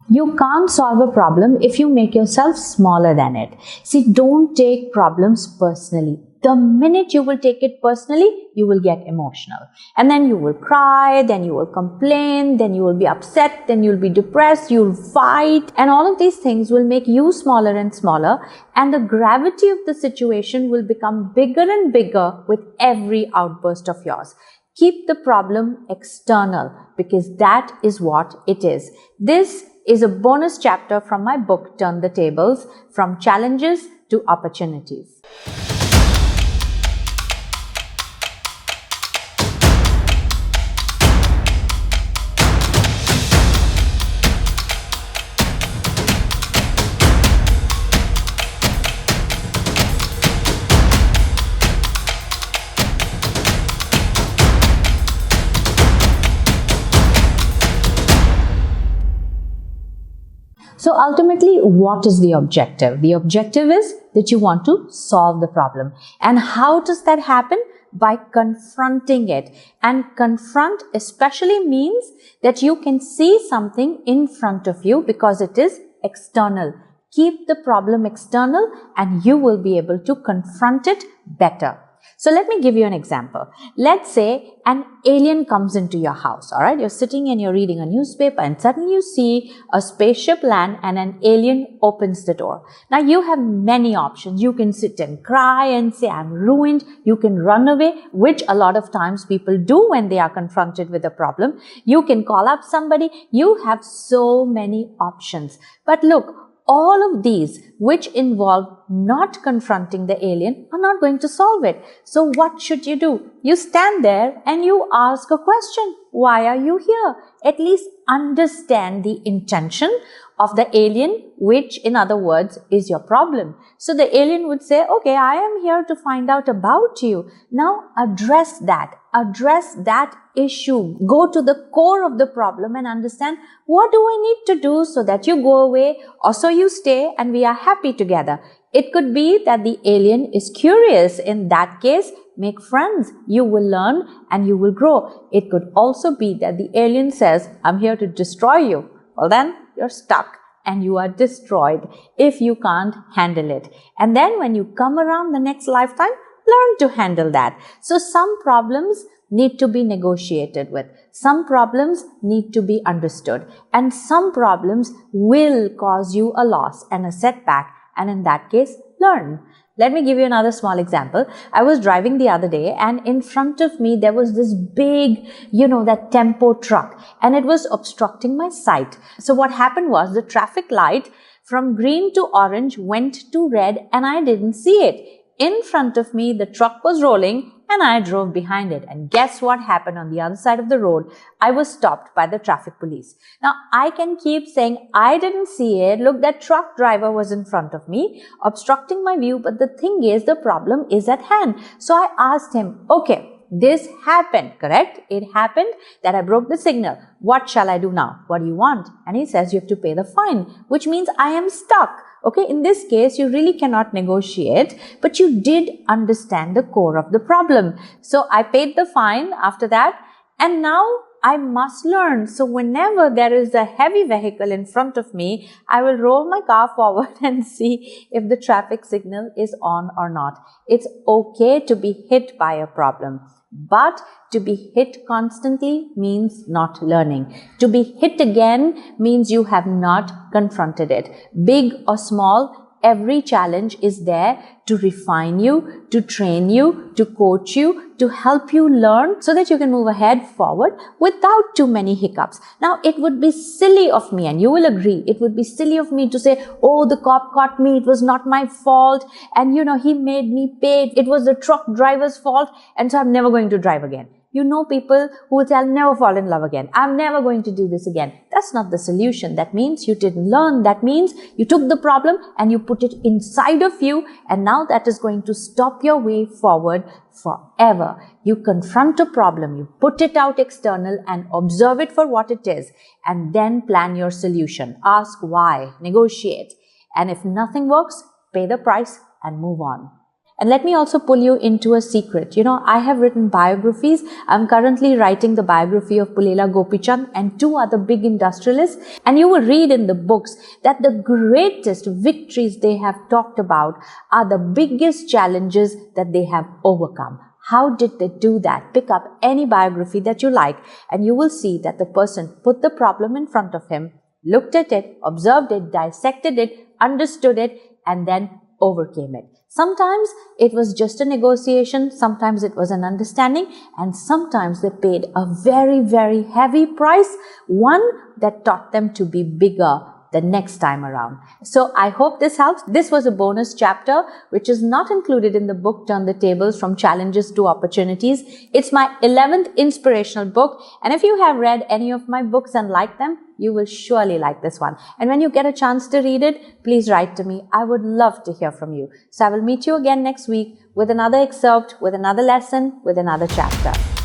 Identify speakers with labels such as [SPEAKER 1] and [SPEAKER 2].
[SPEAKER 1] You can't solve a problem if you make yourself smaller than it. See, don't take problems personally. The minute you will take it personally, you will get emotional. And then you will cry, then you will complain, then you will be upset, then you'll be depressed, you'll fight. And all of these things will make you smaller and smaller. And the gravity of the situation will become bigger and bigger with every outburst of yours. Keep the problem external, because that is what it is. This is a bonus chapter from my book, Turn the Tables, From Challenges to Opportunities. So ultimately, what is the objective? The objective is that you want to solve the problem. And how does that happen? By confronting it. And confront especially means that you can see something in front of you because it is external. Keep the problem external and you will be able to confront it better. So let me give you an example. Let's say an alien comes into your house, alright? You're sitting and you're reading a newspaper and suddenly you see a spaceship land and an alien opens the door. Now you have many options. You can sit and cry and say, I'm ruined. You can run away, which a lot of times people do when they are confronted with a problem. You can call up somebody. You have so many options. But look, all of these which involve not confronting the alien are not going to solve it. So what should you do? You stand there and you ask a question. Why are you here? At least understand the intention of the alien, which in other words is your problem. So the alien would say, okay, I am here to find out about you. Now address that issue. Go to the core of the problem and understand, what do I need to do so that you go away or so you stay and we are happy together. It could be that the alien is curious. In that case, make friends. You will learn and you will grow. It could also be that the alien says, I'm here to destroy you. Well then, you're stuck and you are destroyed if you can't handle it. And then when you come around the next lifetime, learn to handle that. So some problems need to be negotiated with. Some problems need to be understood. And some problems will cause you a loss and a setback. And in that case, learn. Let me give you another small example. I was driving the other day and in front of me there was this big, that tempo truck, and it was obstructing my sight. So what happened was the traffic light from green to orange went to red and I didn't see it. In front of me, the truck was rolling and I drove behind it. And guess what happened on the other side of the road? I was stopped by the traffic police. Now, I can keep saying, I didn't see it. Look, that truck driver was in front of me, obstructing my view. But the thing is, the problem is at hand. So I asked him, okay, this happened, correct? It happened that I broke the signal. What shall I do now? What do you want? And he says, you have to pay the fine, which means I am stuck. Okay, in this case, you really cannot negotiate, but you did understand the core of the problem. So I paid the fine after that, and now I must learn. So whenever there is a heavy vehicle in front of me, I will roll my car forward and see if the traffic signal is on or not. It's okay to be hit by a problem. But to be hit constantly means not learning. To be hit again means you have not confronted it. Big or small, every challenge is there to refine you, to train you, to coach you, to help you learn so that you can move ahead forward without too many hiccups. Now, it would be silly of me, and you will agree, it would be silly of me to say, oh, the cop caught me, it was not my fault, and he made me pay, it was the truck driver's fault, and so I'm never going to drive again. You know people who will say, I'll never fall in love again. I'm never going to do this again. That's not the solution. That means you didn't learn. That means you took the problem and you put it inside of you, and now that is going to stop your way forward forever. You confront a problem, you put it out external and observe it for what it is, and then plan your solution. Ask why, negotiate, and if nothing works, pay the price and move on. And let me also pull you into a secret. I have written biographies. I'm currently writing the biography of Pulela Gopichand and 2 other big industrialists. And you will read in the books that the greatest victories they have talked about are the biggest challenges that they have overcome. How did they do that? Pick up any biography that you like and you will see that the person put the problem in front of him, looked at it, observed it, dissected it, understood it, and then overcame it. Sometimes it was just a negotiation, sometimes it was an understanding, and sometimes they paid a very, very heavy price, one that taught them to be bigger the next time around. So I hope this helps. This was a bonus chapter which is not included in the book Turn the Tables from Challenges to Opportunities. It's my 11th inspirational book, and if you have read any of my books and liked them, you will surely like this one. And when you get a chance to read it, please write to me. I would love to hear from you. So I will meet you again next week with another excerpt, with another lesson, with another chapter.